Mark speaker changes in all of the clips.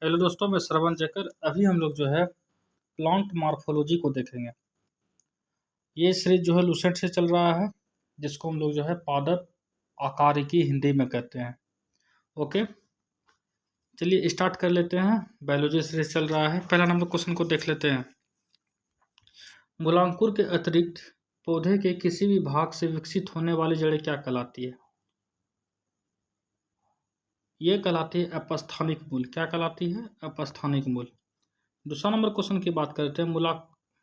Speaker 1: Hello दोस्तों, मैं श्रवण जैकर। अभी हम लोग जो है प्लांट मॉर्फोलॉजी को देखेंगे। ये सीरीज जो है लूसेंट से चल रहा है, जिसको हम लोग जो है पादप आकारिकी हिंदी में कहते हैं। ओके, चलिए स्टार्ट कर लेते हैं। बायोलॉजी सीरीज चल रहा है। पहला नंबर क्वेश्चन को देख लेते हैं। मूलांकुर के अतिरिक्त पौधे के किसी भी भाग से विकसित होने वाली जड़ें क्या कहलाती है? ये कहलाती है अपस्थानिक मूल। क्या कहलाती है? अपस्थानिक मूल। दूसरा नंबर क्वेश्चन की बात करते हैं।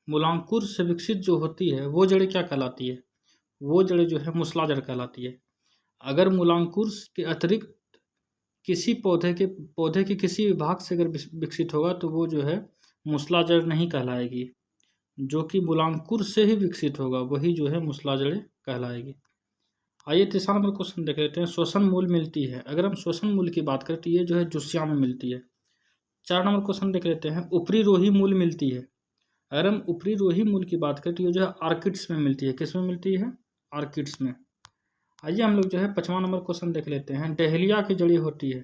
Speaker 1: मूलांकुर से विकसित जो होती है वो जड़ें क्या कहलाती है? वो जड़ें जो है मूसला जड़ कहलाती है। अगर मूलांकुर के अतिरिक्त किसी पौधे के किसी भी भाग से अगर विकसित होगा तो वो जो है मूसला जड़ नहीं कहलाएगी। जो कि मूलांकुर से ही विकसित होगा वही जो है मूसला जड़ कहलाएगी। आइए तीसरा नंबर क्वेश्चन देख लेते हैं। श्वसन मूल मिलती है। अगर हम श्वसन मूल की बात करें तो ये जो है जुस्सिया में मिलती है। 4 नंबर क्वेश्चन देख लेते हैं। ऊपरी रोही मूल मिलती है। अगर हम ऊपरी रोही मूल की बात करें तो ये जो है आर्किड्स में मिलती है। किस में मिलती है? आर्किड्स में। आइए हम लोग जो है 5वां नंबर क्वेश्चन देख लेते हैं। डहेलिया की जड़ी होती है।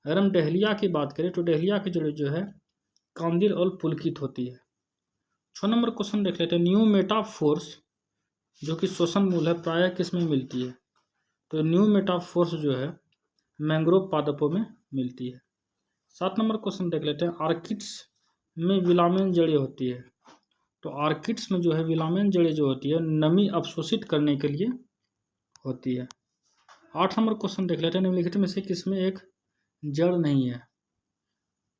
Speaker 1: अगर हम डहेलिया की बात करें तो डहेलिया की जड़ी जो है कांदिल और पुलकित होती है। 6 नंबर क्वेश्चन देख लेते हैं। न्यू मेटाफोर्स जो कि श्वसन मूल है प्रायः किस में मिलती है? तो न्यू मेटाफोर्स जो है मैंग्रोव पादपों में मिलती है। 7 नंबर क्वेश्चन देख लेते हैं। आर्किड्स में विलामेन जड़ें होती है। तो आर्किड्स में जो है विलामेन जड़ें जो होती है नमी अवशोषित करने के लिए होती है। 8 नंबर क्वेश्चन देख लेते हैं। निम्नलिखित में से किसमें एक जड़ नहीं है?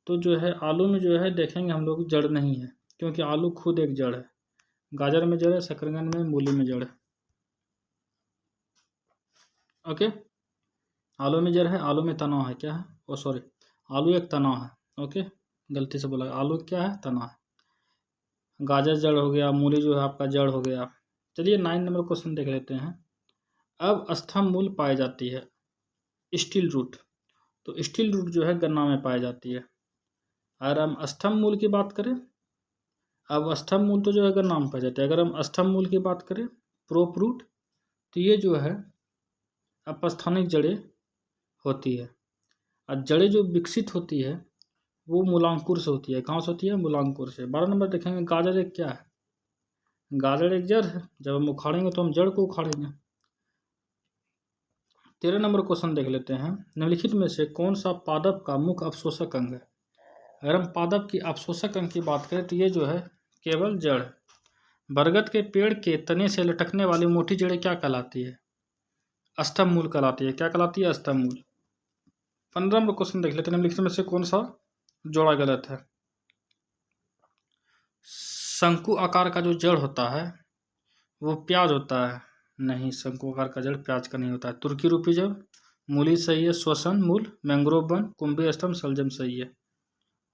Speaker 1: तो जो है आलू में जो है देखेंगे हम लोग जड़ नहीं है, क्योंकि आलू खुद एक जड़ है। गाजर में जड़ है, शकरकंद में, मूली में जड़ है। ओके, आलू में जड़ है, आलू में तना है। क्या है? ओ सॉरी, आलू एक तना है। ओके, गलती से बोला। आलू क्या है? तना है। गाजर जड़ हो गया, मूली जो है आपका जड़ हो गया। चलिए 9 नंबर क्वेश्चन देख लेते हैं। अब स्तंभ मूल पाई जाती है स्टील रूट। तो स्टील रूट जो है गन्ना में पाई जाती है। अगर हम स्तंभ मूल की बात करें, अब स्तंभ मूल तो जो है गन्ना में पाई जाती है। अगर हम स्तंभ मूल की बात करें प्रोप रूट, तो ये जो है अपस्थानिक जड़ें होती है। और जड़ें जो विकसित होती है वो मूलांकुर से होती है। कहाँ से होती है? मूलांकुर से। 12 नंबर देखेंगे। गाजर एक क्या है? गाजर एक जड़ है। जब हम उखाड़ेंगे तो हम जड़ को उखाड़ेंगे। 13 नंबर क्वेश्चन देख लेते हैं। निम्नलिखित में से कौन सा पादप का मुख्य अवशोषक अंग है? अगर हम पादप की अवशोषक अंग की बात करें तो ये जो है केवल जड़ है। बरगद के पेड़ के तने से लटकने वाली मोटी जड़ें क्या कहलाती है? स्तंभ मूल कहलाती है। क्या कहलाती है? स्तंभ मूल। 15 नंबर क्वेश्चन देख लेते हैं। निम्नलिखित में से कौन सा जोड़ा गलत है? शंकु आकार का जो जड़ होता है वो प्याज होता है। नहीं, शंकु आकार का जड़ प्याज का नहीं होता है। तुर्की रूपी जड़, मूली सही है। श्वसन मूल, मैंग्रोव वन, कुंभी स्तंभ, शलजम सही है।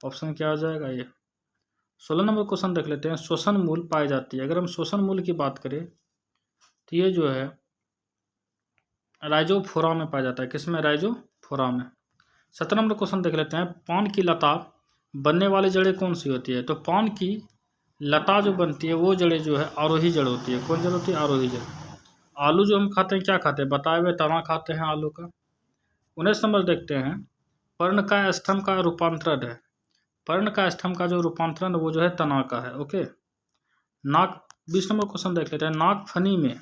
Speaker 1: ऑप्शन क्या आ जाएगा? ये 16 नंबर क्वेश्चन देख लेते हैं। श्वसन मूल पाई जाती है। अगर हम श्वसन मूल की बात करें तो ये जो है राइजोफोरा में पाया जाता है। किसमें? राइजोफोरा में। 17 नंबर क्वेश्चन देख लेते हैं। पान की लता बनने वाली जड़ें कौन सी होती है? तो पान की लता जो बनती है वो जड़ें जो है आरोही जड़ होती है। कौन जड़ होती है? आरोही जड़। आलू जो हम खाते हैं क्या खाते हैं? बताए हुए तना खाते हैं आलू का। 19 नंबर देखते हैं। पर्ण का स्तंभ का रूपांतरण है। पर्ण का स्तंभ का जो रूपांतरण वो जो है तना का है। ओके, नाक 20 नंबर क्वेश्चन देख लेते हैं। नागफनी में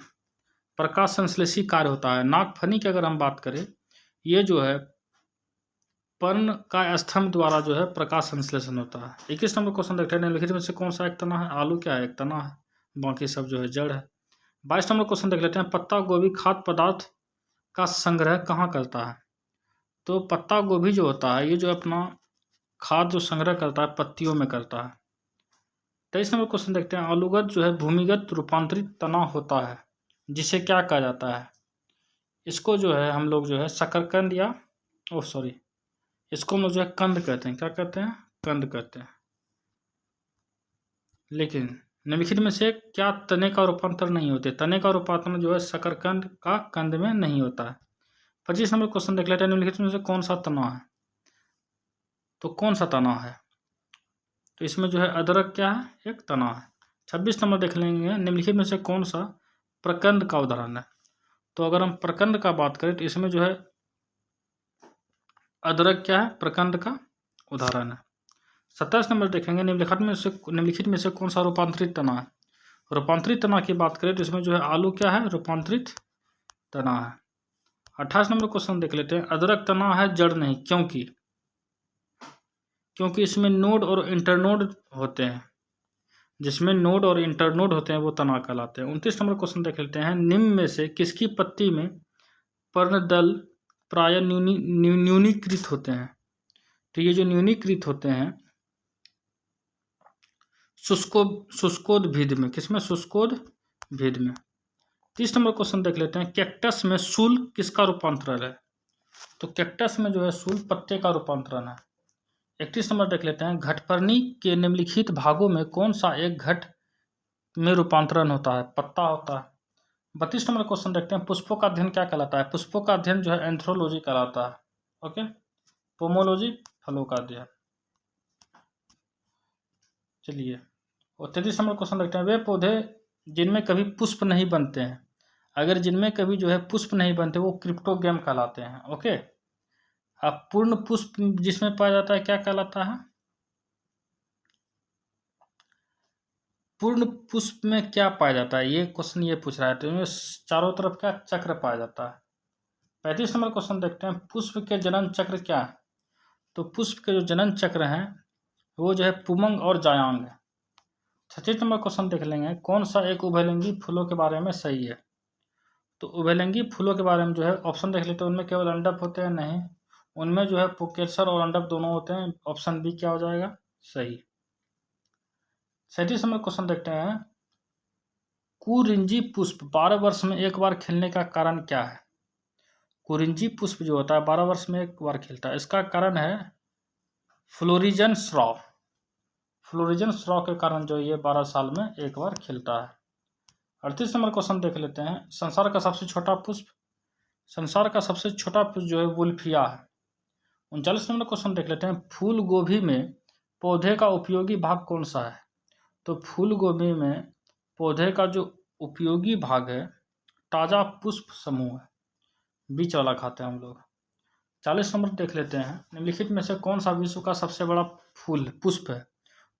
Speaker 1: प्रकाश संश्लेषी कार्य होता है। नागफनी की अगर हम बात करें, ये जो है पर्ण का स्तंभ द्वारा जो है प्रकाश संश्लेषण होता है। 21 नंबर क्वेश्चन देखते हैं। निम्नलिखित में से कौन सा एक तना है? आलू क्या है? एक तना है, बाकी सब जो है जड़ है। 22 नंबर क्वेश्चन देख लेते हैं। पत्ता गोभी खाद्य पदार्थ का संग्रह कहाँ करता है? तो पत्ता गोभी जो होता है ये जो अपना खाद्य जो संग्रह करता है पत्तियों में करता है। 23 नंबर क्वेश्चन देखते हैं। आलूगत जो है भूमिगत रूपांतरित तना होता है, जिसे क्या कहा जाता है? इसको जो है हम लोग जो है शकरकंद या इसको हम लोग जो है कंद कहते हैं। क्या कहते हैं? कंद कहते हैं। लेकिन निम्नलिखित में से क्या तने का रूपांतरण नहीं होते? तने का रूपांतरण जो है शकरकंद का कंद में नहीं होता है। 25 नंबर क्वेश्चन देख लेते हैं। निम्नलिखित में से कौन सा तना है? तो कौन सा तना है? तो इसमें जो है अदरक क्या है? एक तना है। 26 नंबर देख लेंगे। निम्नलिखित में से कौन सा प्रकंद का उदाहरण है? तो अगर हम प्रकंद का बात करें तो इसमें जो है अदरक क्या है? प्रकंद का उदाहरण है। 27 नंबर देखेंगे, निम्नलिखित में से कौन सा रूपांतरित तना है। रूपांतरित तना की बात करें तो इसमें जो है आलू क्या है, रूपांतरित तना है। 28 नंबर क्वेश्चन देख लेते हैं, अदरक तना है जड़ नहीं, क्योंकि इसमें नोड और इंटरनोड होते हैं। जिसमें नोड और इंटरनोड होते हैं वो तना कहलाते हैं। 29 नंबर क्वेश्चन देख लेते हैं, निम्न में से किसकी पत्ती में पर्णदल प्राय न्यूनीकृत होते हैं। तो ये जो न्यूनीकृत होते हैं शुष्कोद्भिद में, किसमें, शुष्कोद्भिद में। 30 नंबर क्वेश्चन देख लेते हैं, कैक्टस में सूल किसका रूपांतरण है। तो कैक्टस में जो है सूल पत्ते का रूपांतरण है। 31 नंबर देख लेते हैं, घटपर्णी के निम्नलिखित भागों में कौन सा एक घट में रूपांतरण होता है, पत्ता होता है। 32 नंबर क्वेश्चन देखते हैं, पुष्पों का अध्ययन क्या कहलाता है। पुष्पों का अध्ययन जो है एंथ्रोलॉजी कहलाता है। ओके, पोमोलॉजी फलों का अध्ययन। चलिए, और 33 नंबर क्वेश्चन देखते हैं, वे पौधे जिनमें कभी पुष्प नहीं बनते हैं, अगर जिनमें कभी जो है पुष्प नहीं बनते वो क्रिप्टोगैम कहलाते हैं। ओके, अब पूर्ण पुष्प जिसमें पाया जाता है क्या कहलाता है। पूर्ण पुष्प में क्या पाया जाता है, ये क्वेश्चन ये पूछ रहा है। तो इनमें चारों तरफ क्या चक्र पाया जाता है। 35 नंबर क्वेश्चन देखते हैं, पुष्प के जनन चक्र क्या है। तो पुष्प के जो जनन चक्र हैं वो जो है पुमंग और जायांग है। 36 नंबर क्वेश्चन देख लेंगे, कौन सा एक उभयलिंगी फूलों के बारे में सही है। तो उभयलिंगी फूलों के बारे में जो है ऑप्शन देख लेते हैं, उनमें केवल अंडक होते हैं, नहीं, उनमें जो है पुंकेसर और अंडक दोनों होते हैं। ऑप्शन बी क्या हो जाएगा, सही। 37 नंबर क्वेश्चन देखते हैं, कुरिंजी पुष्प 12 वर्ष में एक बार खिलने का कारण क्या है। कुरिंजी पुष्प जो होता है 12 वर्ष में एक बार खिलता है, इसका कारण है फ्लोरिजन स्राव। फ्लोरिजन स्राव के कारण जो ये 12 साल में एक बार खिलता है। 38 नंबर क्वेश्चन देख लेते हैं, संसार का सबसे छोटा पुष्प। संसार का सबसे छोटा पुष्प जो है वुल्फिया है। 39 नंबर क्वेश्चन देख लेते हैं, फूल गोभी में पौधे का उपयोगी भाग कौन सा है। तो फूल गोभी में पौधे का जो उपयोगी भाग है ताजा पुष्प समूह है, बीच वाला खाते हैं हम लोग। 40 नंबर देख लेते हैं, निम्नलिखित में से कौन सा विश्व का सबसे बड़ा फूल पुष्प है।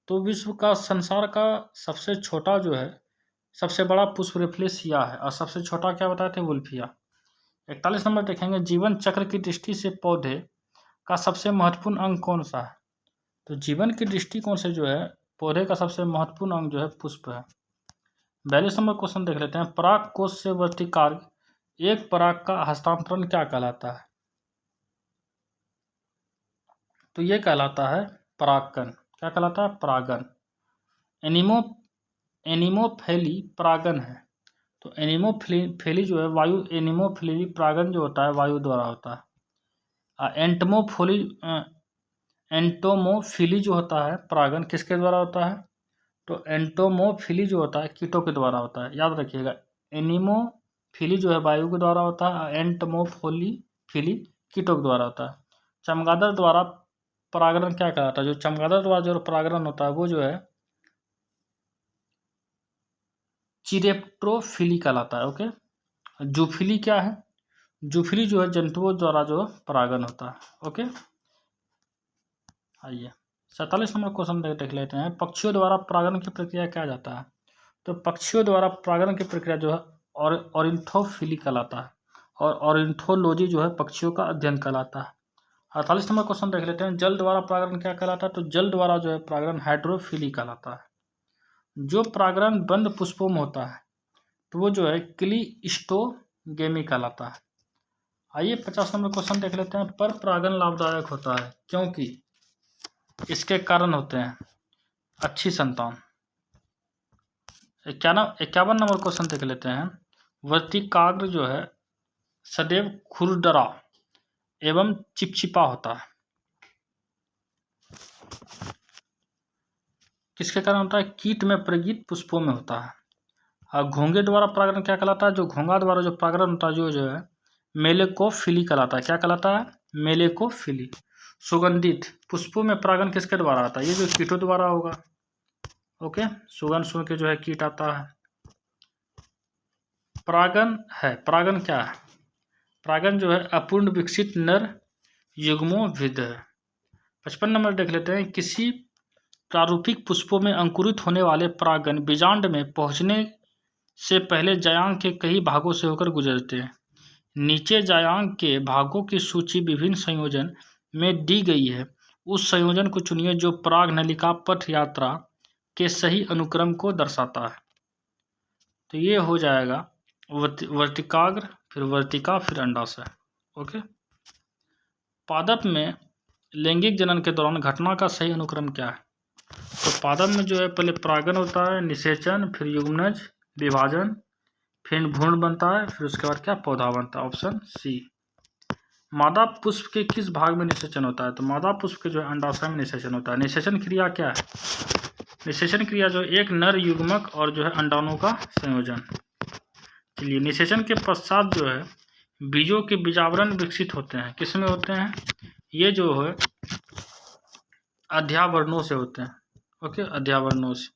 Speaker 1: तो विश्व का संसार का सबसे छोटा जो है सबसे बड़ा पुष्प रेफ्लेसिया है, और सबसे छोटा क्या बताए थे, वुल्फिया। 41 नंबर देखेंगे, जीवन चक्र की दृष्टि से पौधे का सबसे महत्वपूर्ण अंग कौन सा है। तो जीवन की दृष्टिकोण से जो है पौधे का सबसे महत्वपूर्ण अंग जो है पुष्प है। 42 नंबर क्वेश्चन देख लेते हैं, पराग कोश से वर्तिकार्य एक पराग का हस्तांतरण क्या कहलाता है। तो ये कहलाता है परागकण। क्या कहलाता है, परागन। एनिमोफिली परागन है। तो एनिमोफिली जो है वायु, एनिमोफिली परागन जो होता है वायु द्वारा होता है। एंटोमोफिली जो होता है परागन किसके द्वारा होता है। तो एंटोमोफिली जो होता है कीटों के द्वारा होता है, याद रखिएगा। एनिमोफिली जो है वायु के द्वारा होता है, एंटोमोफिली कीटों के द्वारा होता है। चमगादड़ द्वारा परागण क्या कहलाता है। जो चमगादड़ द्वारा जो परागण होता है वो जो है चिरेप्टोफिली कहलाता है। ओके, जूफिली क्या है, जूफिली जो है जंतुओं द्वारा जो परागण होता है। ओके, आइए 47 नंबर क्वेश्चन देख लेते हैं, पक्षियों द्वारा परागण की प्रक्रिया क्या जाता है। तो पक्षियों द्वारा परागण की प्रक्रिया जो है ऑरिन्थोफिली कहलाता है, और ऑरिन्थोलॉजी जो है पक्षियों का अध्ययन कहलाता है। 48 नंबर क्वेश्चन देख लेते हैं, जल द्वारा परागण क्या कहलाता है। तो जल द्वारा जो है परागण हाइड्रोफिली कहलाता है। जो परागण बंद पुष्पों में होता है तो वो जो है क्लीस्टोगेमी कहलाता है। आइए 50 नंबर क्वेश्चन देख लेते हैं, पर परागण लाभदायक होता है क्योंकि इसके कारण होते हैं अच्छी संतान। 51 नंबर क्वेश्चन देख लेते हैं, वर्तिकाग्र जो है सदैव खुरदरा एवं चिपचिपा होता है, किसके कारण होता है, कीट में परागित पुष्पों में होता है। और घोंगे द्वारा परागण क्या कहलाता है। जो घोंगा द्वारा जो परागण होता है जो है मेलेकोफिली कहलाता है। क्या कहलाता है, मेलेकोफिली। सुगंधित पुष्पों में परागण किसके द्वारा आता है, ये जो कीटों द्वारा होगा। ओके, सुगंध सुन के जो है कीट आता है। परागण है, परागण क्या है, परागण जो है अपूर्ण विकसित नर युग्मों विद है। 55 नंबर देख लेते हैं। किसी प्रारूपिक पुष्पों में अंकुरित होने वाले परागण बीजांड में पहुंचने से पहले जायांग के कई भागों से होकर गुजरते हैं। नीचे जायांग के भागों की सूची विभिन्न संयोजन में दी गई है। उस संयोजन को चुनिए जो पराग नलिका पथ यात्रा के सही अनुक्रम को दर्शाता है। तो ये हो जाएगा वर्तिकाग्र, फिर वर्तिका, फिर अंडाशय। ओके। पादप में लैंगिक जनन के दौरान घटना का सही अनुक्रम क्या है? तो पादप में जो है पहले परागण होता है, निषेचन, फिर युग्मनज, विभाजन, फिर भ्रूण बनता है, फिर उसके बाद क्या पौधा बनता है। Option C. मादा पुष्प के किस भाग में निषेचन होता है? तो मादा पुष्प के जो है अंडाशय में निषेचन होता है। निषेचन क्रिया क्या है? निषेचन क्रिया जो एक नर युग्मक और जो है अंडाणु का संयोजन। चलिए, निषेचन के पश्चात जो है बीजों के बीजावरण विकसित होते हैं। किस में होते हैं? ये जो है अध्यावरणों से होते हैं। ओके, अध्यावरणों से।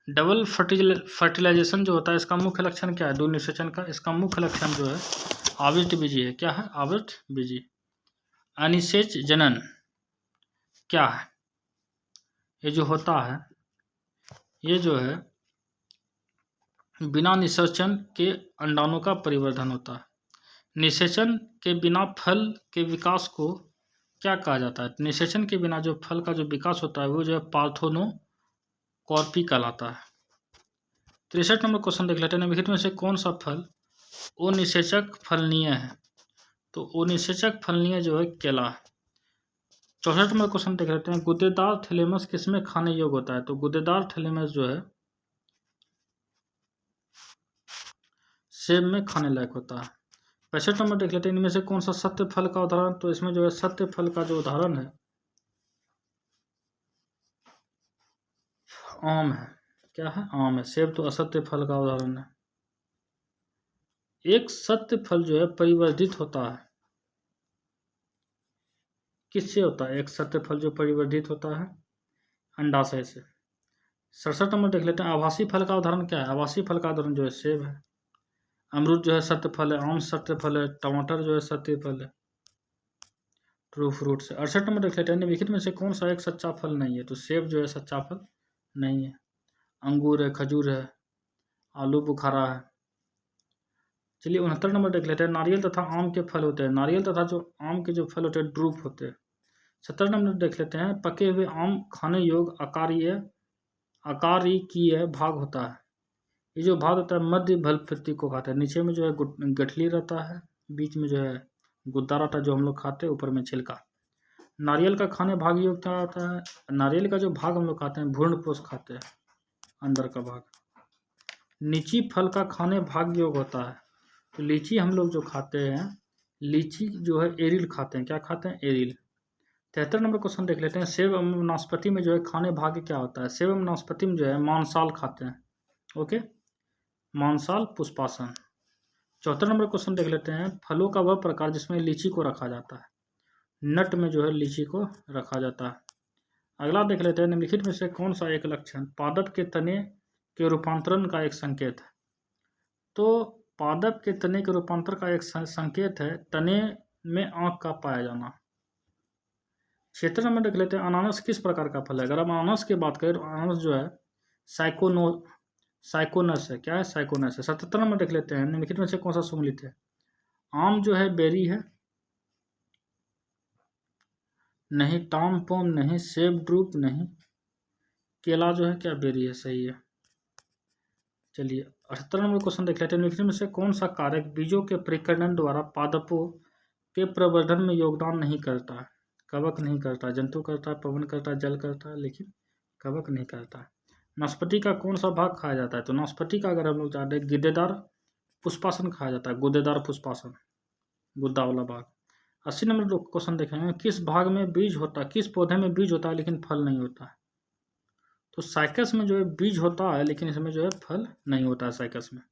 Speaker 1: डबल फर्टिलाइजेशन जो होता है इसका मुख्य लक्षण क्या है? दो निषेचन का इसका मुख्य लक्षण जो है आवृत बीजी है। क्या है? आवृत बीजी। अनिषेच जनन क्या है? ये जो होता है ये जो है बिना निषेचन के अंडाणु का परिवर्धन होता है। निषेचन के बिना फल के विकास को क्या कहा जाता है? निषेचन के बिना जो फल का जो विकास होता है वो जो है पार्थेनोकॉर्पी कहलाता है। 63 नंबर क्वेश्चन देख लेते हैं। निम्नलिखित में से कौन सा फल अनिषेचक फलनीय है? तो अनिषेचक फलनीय जो है केला है। 64 नंबर क्वेश्चन देख लेते हैं। गुदेदार थैलेमस किसमें खाने योग्य होता है? तो गुदेदार थैलेमस जो है सेब में खाने लायक होता है। 65 नंबर देख लेते हैं। इनमें से कौन सा सत्य फल का उदाहरण? तो इसमें जो है सत्य फल का जो उदाहरण है आम है। क्या है? आम है। सेब तो असत्य फल का उदाहरण है। एक सत्य फल जो है परिवर्धित होता है। किससे होता है एक सत्य फल जो परिवर्धित होता है? अंडाशय से। 67 नंबर देख लेते हैं। आभासी फल का उदाहरण क्या है? आभासी फल का उदाहरण जो है सेब है। अमरूद जो है सत्य फल है, आम सत्य फल है, टमाटर जो है सत्य फल है, ट्रू फ्रूट से। 68 नंबर देख लेते हैं। निम्नलिखित में से कौन सा एक सच्चा फल नहीं है? तो सेब जो है सच्चा फल नहीं है। अंगूर है, खजूर है, आलू बुखारा है। चलिए 69 नंबर देख लेते हैं। नारियल तथा आम के फल होते हैं। नारियल तथा जो आम के जो फल होते हैं ड्रूप होते हैं। 70 नंबर देख लेते हैं। पके हुए आम खाने योग्य आकारिकीय भाग होता है। ये जो भाग होता है मध्य फलपत्ति को खाता है। नीचे में जो है गठली रहता है, बीच में जो है गुद्दा रहता है जो हम लोग खाते हैं, ऊपर में छिलका। नारियल का खाने भाग योग क्या होता है? नारियल का जो भाग हम लोग खाते हैं भ्रूणपोष खाते हैं, अंदर का भाग। लीची फल का खाने भाग योग होता है। तो लीची हम लोग जो खाते हैं, लीची जो है एरिल खाते हैं। क्या खाते हैं? एरिल। 73 नंबर क्वेश्चन देख लेते हैं। सेब एवं नाशपाती में जो है खाने भाग्य क्या होता है? सेब एवं नाशपाती में जो है मांसाल खाते हैं। ओके, मांसाल पुष्पासन। 74 नंबर क्वेश्चन देख लेते हैं। फलों का वह प्रकार जिसमें लीची को रखा जाता है। नट में जो है लीची को रखा जाता है। अगला देख लेते हैं। निम्नलिखित में से कौन सा एक लक्षण पादप के तने के रूपांतरण का एक संकेत है? तो पादप के तने के रूपांतर का एक संकेत है तने में आंख का पाया जाना। 76 नंबर देख लेते हैं। अनानास किस प्रकार का फल है? अगर हम अनानास की बात करें तो अनानास जो है साइकोनस है। क्या है? साइकोनस है। 77 नंबर देख लेते हैं। निम्नलिखित में से कौन सा सम्मिलित है? आम जो है बेरी है नहीं, टॉम पॉम नहीं, सेब ड्रूप नहीं, केला जो है क्या बेरी है। सही है। चलिए 78 नंबर क्वेश्चन देख लेते हैं। निम्नलिखित में से कौन सा कारक बीजों के परिकर्णन द्वारा पादपों के प्रवर्धन में योगदान नहीं करता है? कवक नहीं करता, जंतु करता है, पवन करता है, जल करता है, लेकिन कवक नहीं करता है। नाशपाती का कौन सा भाग खाया जाता है? तो नाशपाती का अगर हम लोग जानते हैं गिद्देदार पुष्पासन खाया जाता है। गुद्देदार पुष्पासन, गुद्दा वाला भाग। 80 नंबर क्वेश्चन देखेंगे। किस भाग में बीज होता है? किस पौधे में बीज होता है लेकिन फल नहीं होता है? तो साइकस में जो है बीज होता है लेकिन इसमें जो है फल नहीं होता है साइकस में।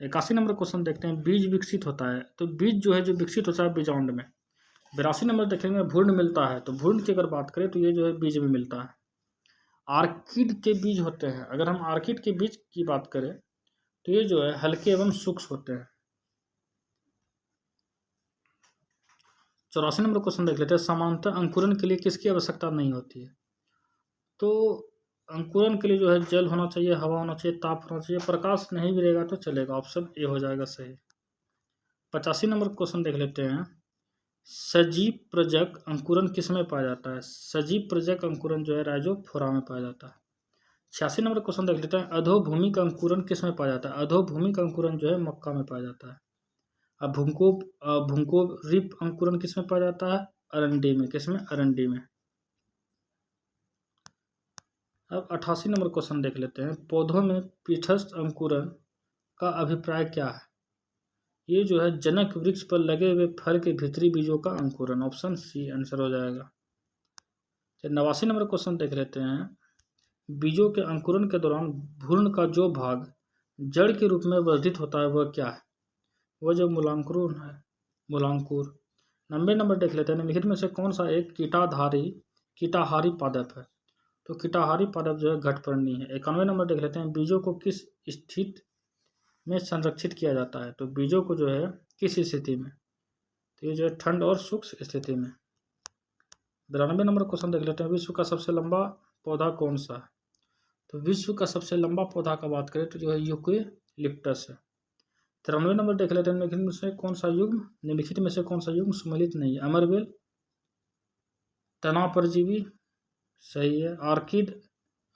Speaker 1: 81 नंबर क्वेश्चन देखते हैं। बीज विकसित होता है। तो बीज जो है जो विकसित होता है बीजांड में। 82 नंबर देखेंगे। भ्रूण मिलता है। तो भ्रूण की अगर बात करें तो ये जो है बीज में मिलता है। आर्किड के बीज होते हैं। अगर हम आर्किड के बीज की बात करें तो ये जो है हल्के एवं सूक्ष्म होते हैं। 84 नंबर क्वेश्चन देख लेते हैं। सामान्यतः अंकुरण के लिए किसकी आवश्यकता नहीं होती है? तो अंकुरण के लिए जो है जल होना चाहिए, हवा होना चाहिए, ताप होना चाहिए, प्रकाश नहीं भी रहेगा तो चलेगा। ऑप्शन ए हो जाएगा सही। 85 नंबर क्वेश्चन देख लेते हैं। सजीव प्रजक अंकुरण किस में पाया जाता है? सजीव प्रजक अंकुरण जो है राइजोफोरा में पाया जाता है। 86 नंबर क्वेश्चन देख लेते हैं। अधोभूमिक अंकुरण किस में पाया जाता है? अधोभूमिक अंकुरण जो है मक्का में पाया जाता है। अब भूकोप अंकुरण किस में पाया जाता है? अरंडी में। किस में? अरंडी में। अब 88 नंबर क्वेश्चन देख लेते हैं। पौधों में पीठस्थ अंकुरण का अभिप्राय क्या है? ये जो है जनक वृक्ष पर लगे हुए फल के भीतरी बीजों का अंकुरण। ऑप्शन सी आंसर हो जाएगा। 89 नंबर क्वेश्चन देख लेते हैं। बीजों के अंकुरण के दौरान भ्रूण का जो भाग जड़ के रूप में वर्धित होता है वह क्या है? वह जो मूलांकुर है, मूलांकुर। 90 नंबर देख लेते हैं। निम्नलिखित में से कौन सा एक कीटाहारी पादप है? तो कीटाहारी पादप जो है घटपर्णी है। 91 नंबर देख लेते हैं। बीजों को किस स्थिति में संरक्षित किया जाता है? तो बीजों को जो है किस स्थिति में? तो ये जो है ठंड और शुष्क स्थिति में। 92 नंबर क्वेश्चन देख लेते हैं। विश्व का सबसे लंबा पौधा कौन सा है? तो विश्व का सबसे लंबा पौधा का बात करें तो जो है यूकेलिप्टस है। 93 नंबर देख लेते हैं। निम्नलिखित में से कौन सा युग्म सम्मिलित नहीं है? अमरबेल, तनाव परजीवी सही है। आर्किड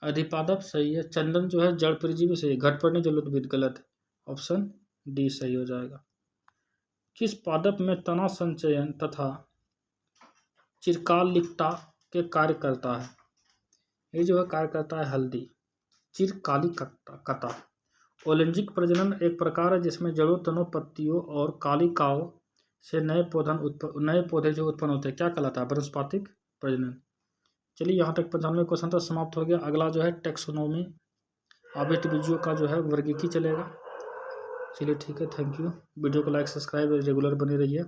Speaker 1: अधिपादप सही है। चंदन जो है जड़ परजीवी सही है। घटपर्णी जलोद्भिद गलत है। ऑप्शन डी सही हो जाएगा। किस पादप में तना संचयन तथा चिरकालिकता के कार्य करता है? ये जो है कार्य करता है हल्दी। चिरकालिकता। ओलिंजिक प्रजनन एक प्रकार है जिसमें जड़ों, तनों, पत्तियों और कालिकाओं से नए पौधे जो उत्पन्न होते हैं क्या कहलाता है? वानस्पतिक प्रजनन। चलिए यहाँ तक 95 क्वेश्चन तक समाप्त हो गया। अगला जो है टेक्सोनोमी, आवृत्त बीजों का जो है वर्गीकी चलेगा। चलिए ठीक है, थैंक यू। वीडियो को लाइक, सब्सक्राइब रेगुलर बने रहिए।